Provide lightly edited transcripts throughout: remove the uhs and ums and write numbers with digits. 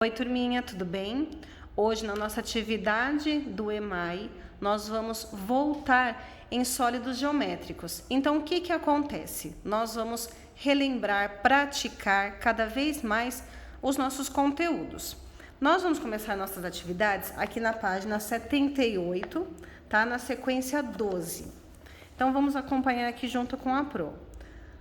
Oi, turminha, tudo bem? Hoje, na nossa atividade do EMAI, nós vamos voltar em sólidos geométricos. Então, o que acontece? Nós vamos relembrar, praticar cada vez mais os nossos conteúdos. Nós vamos começar nossas atividades aqui na página 78, tá? Na sequência 12. Então, vamos acompanhar aqui junto com a Pro.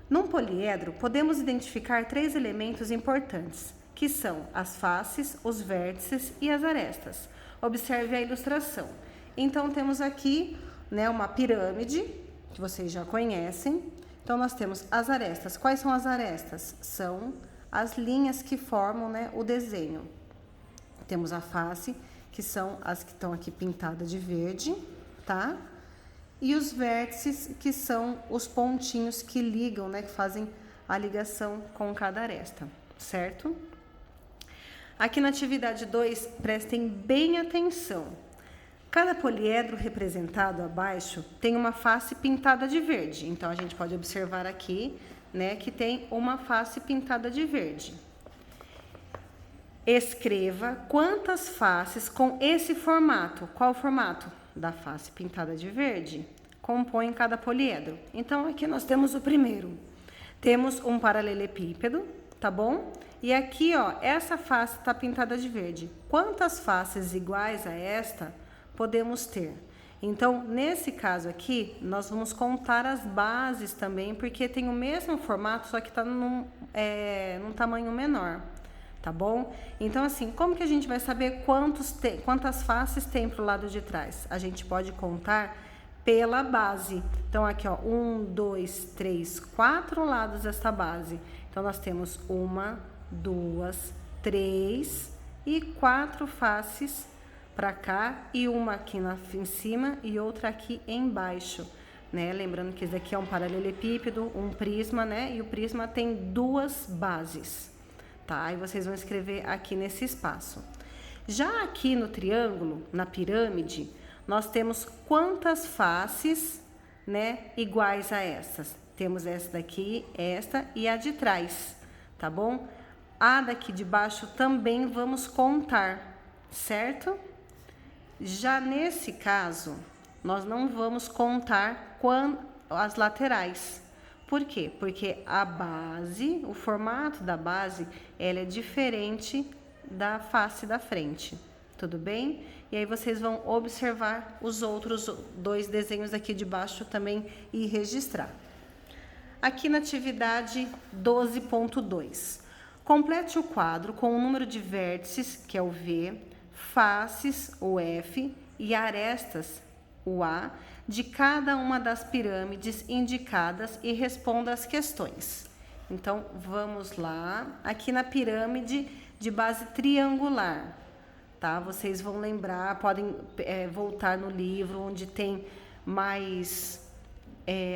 Num poliedro, podemos identificar 3 elementos importantes, que são as faces, os vértices e as arestas. Observe a ilustração. Então, temos aqui, uma pirâmide, que vocês já conhecem. Então, nós temos as arestas. Quais são as arestas? São as linhas que formam, o desenho. Temos a face, que são as que estão aqui pintadas de verde, tá? E os vértices, que são os pontinhos que ligam, que fazem a ligação com cada aresta, certo? Aqui na atividade 2, prestem bem atenção. Cada poliedro representado abaixo tem uma face pintada de verde. Então, a gente pode observar aqui, que tem uma face pintada de verde. Escreva quantas faces com esse formato. Qual o formato? Da face pintada de verde, compõe cada poliedro. Então, aqui nós temos o primeiro. Temos um paralelepípedo, tá bom? E aqui, essa face está pintada de verde. Quantas faces iguais a esta podemos ter? Então, nesse caso aqui, nós vamos contar as bases também, porque tem o mesmo formato, só que está num tamanho menor. Tá bom? Então, assim, como que a gente vai saber quantas faces tem para o lado de trás? A gente pode contar pela base. Então, aqui, 1, 2, 3, 4 lados desta base. Então, nós temos 1, 2, 3 e 4 faces para cá, e uma aqui em cima e outra aqui embaixo, Lembrando que esse daqui é um paralelepípedo, um prisma, E o prisma tem 2 bases. Tá? E vocês vão escrever aqui nesse espaço. Já aqui no triângulo, na pirâmide, nós temos quantas faces, iguais a essas? Temos essa daqui, esta e a de trás, tá bom? A daqui de baixo também vamos contar, certo? Já nesse caso, nós não vamos contar as laterais. Por quê? Porque a base, o formato da base, ela é diferente da face da frente, tudo bem? E aí vocês vão observar os outros 2 desenhos aqui de baixo também e registrar. Aqui na atividade 12.2, complete o quadro com o número de vértices, que é o V, faces, o F, e arestas, o A, de cada uma das pirâmides indicadas e responda as questões. Então, vamos lá. Aqui na pirâmide de base triangular, tá? Vocês vão lembrar, podem voltar no livro, onde tem mais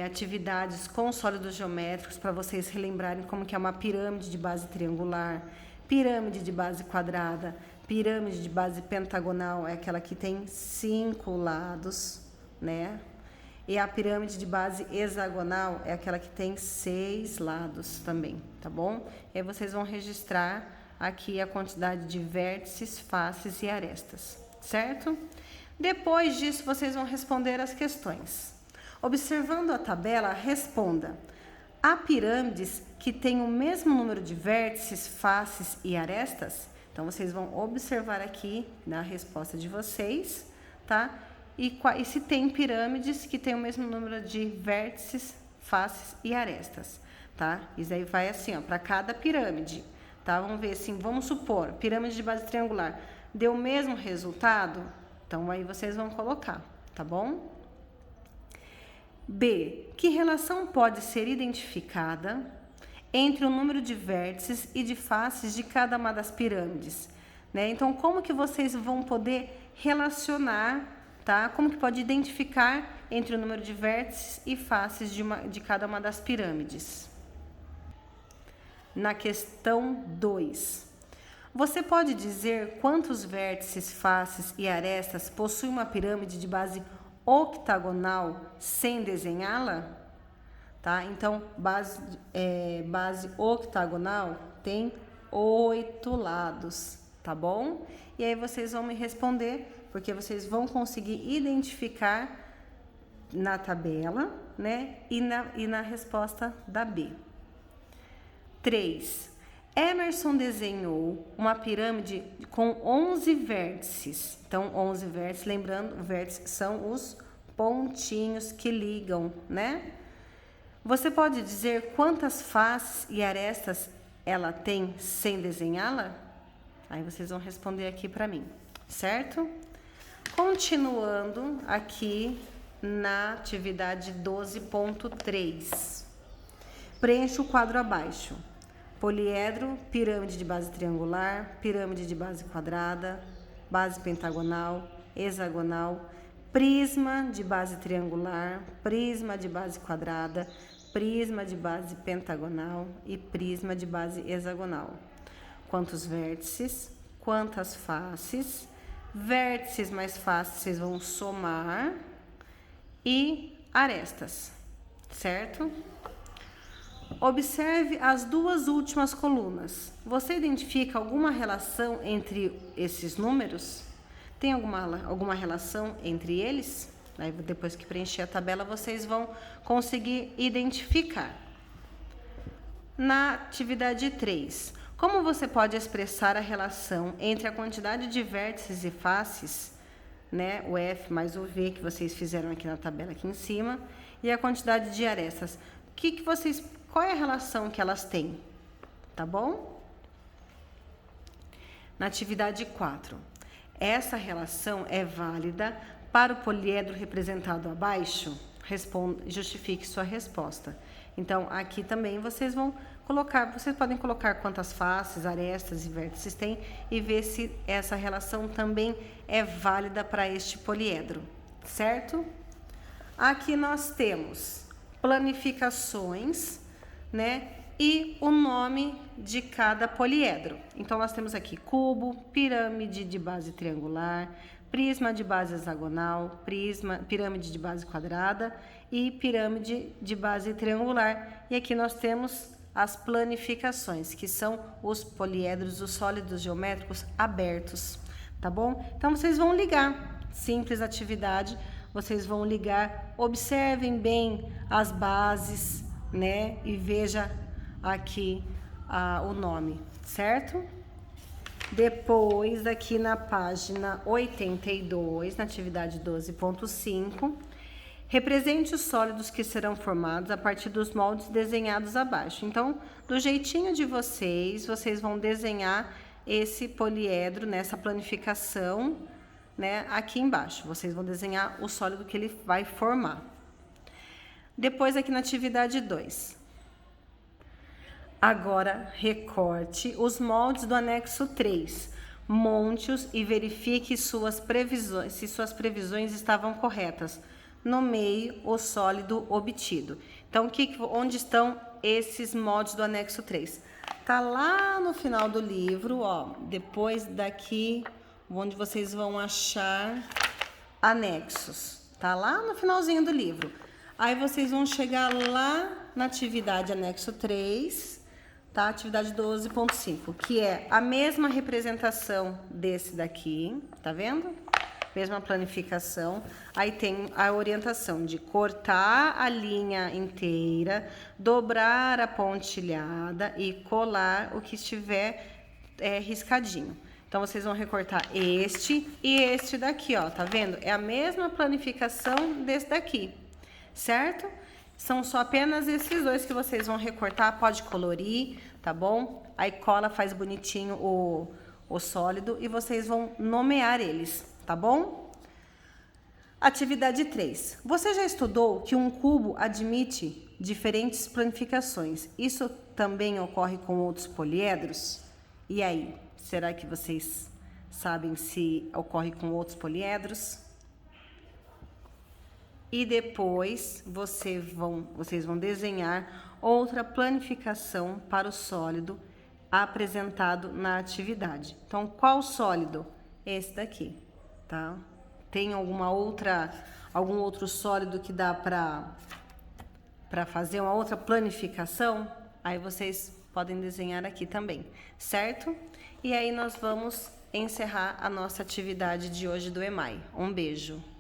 atividades com sólidos geométricos, para vocês relembrarem como que é uma pirâmide de base triangular, pirâmide de base quadrada, pirâmide de base pentagonal, é aquela que tem 5 lados, E a pirâmide de base hexagonal é aquela que tem 6 lados também, tá bom? E aí vocês vão registrar aqui a quantidade de vértices, faces e arestas, certo? Depois disso, vocês vão responder as questões. Observando a tabela, responda: há pirâmides que têm o mesmo número de vértices, faces e arestas? Então, vocês vão observar aqui na resposta de vocês, tá? E se tem pirâmides que têm o mesmo número de vértices, faces e arestas, tá? Isso aí vai assim, para cada pirâmide, tá? Vamos ver assim, vamos supor, pirâmide de base triangular, deu o mesmo resultado? Então, aí vocês vão colocar, tá bom? B. Que relação pode ser identificada entre o número de vértices e de faces de cada uma das pirâmides, Então, como que vocês vão poder relacionar, tá? Como que pode identificar entre o número de vértices e faces de cada uma das pirâmides? Na questão 2. Você pode dizer quantos vértices, faces e arestas possui uma pirâmide de base octagonal sem desenhá-la? Tá? Então, base octagonal tem 8 lados, tá bom? E aí vocês vão me responder, porque vocês vão conseguir identificar na tabela, né? E na resposta da B. 3. Emerson desenhou uma pirâmide com 11 vértices. Então, 11 vértices, lembrando, vértices são os pontinhos que ligam, né? Você pode dizer quantas faces e arestas ela tem sem desenhá-la? Aí vocês vão responder aqui para mim, certo? Continuando aqui na atividade 12.3. Preencha o quadro abaixo. Poliedro, pirâmide de base triangular, pirâmide de base quadrada, base pentagonal, hexagonal, prisma de base triangular, prisma de base quadrada, prisma de base pentagonal e prisma de base hexagonal. Quantos vértices? Quantas faces? Vértices mais faces vocês vão somar e arestas, certo? Observe as duas últimas colunas. Você identifica alguma relação entre esses números? Tem alguma relação entre eles? Aí, depois que preencher a tabela, vocês vão conseguir identificar. Na atividade 3, como você pode expressar a relação entre a quantidade de vértices e faces, né, o F mais o V que vocês fizeram aqui na tabela aqui em cima, e a quantidade de arestas? Qual é a relação que elas têm? Tá bom? Na atividade 4, essa relação é válida para o poliedro representado abaixo? Justifique sua resposta. Então, aqui também vocês podem colocar quantas faces, arestas e vértices tem e ver se essa relação também é válida para este poliedro, certo? Aqui nós temos planificações, né? E o nome de cada poliedro. Então, nós temos aqui cubo, pirâmide de base triangular, prisma de base hexagonal, pirâmide de base quadrada e pirâmide de base triangular. E aqui nós temos as planificações, que são os poliedros, os sólidos geométricos abertos, tá bom? Então, vocês vão ligar, simples atividade, vocês vão ligar, observem bem as bases, né? E veja aqui o nome, certo? Depois, aqui na página 82, na atividade 12.5, represente os sólidos que serão formados a partir dos moldes desenhados abaixo. Então, do jeitinho de vocês vão desenhar esse poliedro nessa planificação, né, aqui embaixo. Vocês vão desenhar o sólido que ele vai formar. Depois, aqui na atividade 2. Agora, recorte os moldes do anexo 3. Monte-os e verifique se suas previsões estavam corretas. Nomeie o sólido obtido. Então, onde estão esses moldes do anexo 3? Tá lá no final do livro, ó. Depois daqui, onde vocês vão achar anexos. Tá lá no finalzinho do livro. Aí vocês vão chegar lá na atividade anexo 3, tá? Atividade 12.5, que é a mesma representação desse daqui, tá vendo? Mesma planificação. Aí tem a orientação de cortar a linha inteira, dobrar a pontilhada e colar o que estiver riscadinho. Então, vocês vão recortar este e este daqui, ó, tá vendo? É a mesma planificação desse daqui, certo? São só apenas esses dois que vocês vão recortar, pode colorir, tá bom? Aí cola, faz bonitinho o sólido e vocês vão nomear eles, tá bom? Atividade 3. Você já estudou que um cubo admite diferentes planificações. Isso também ocorre com outros poliedros? E aí, será que vocês sabem se ocorre com outros poliedros? E depois vocês vão desenhar outra planificação para o sólido apresentado na atividade. Então, qual sólido? Esse daqui, tá? Tem algum outro sólido que dá para fazer uma outra planificação? Aí vocês podem desenhar aqui também, certo? E aí nós vamos encerrar a nossa atividade de hoje do EMAI. Um beijo!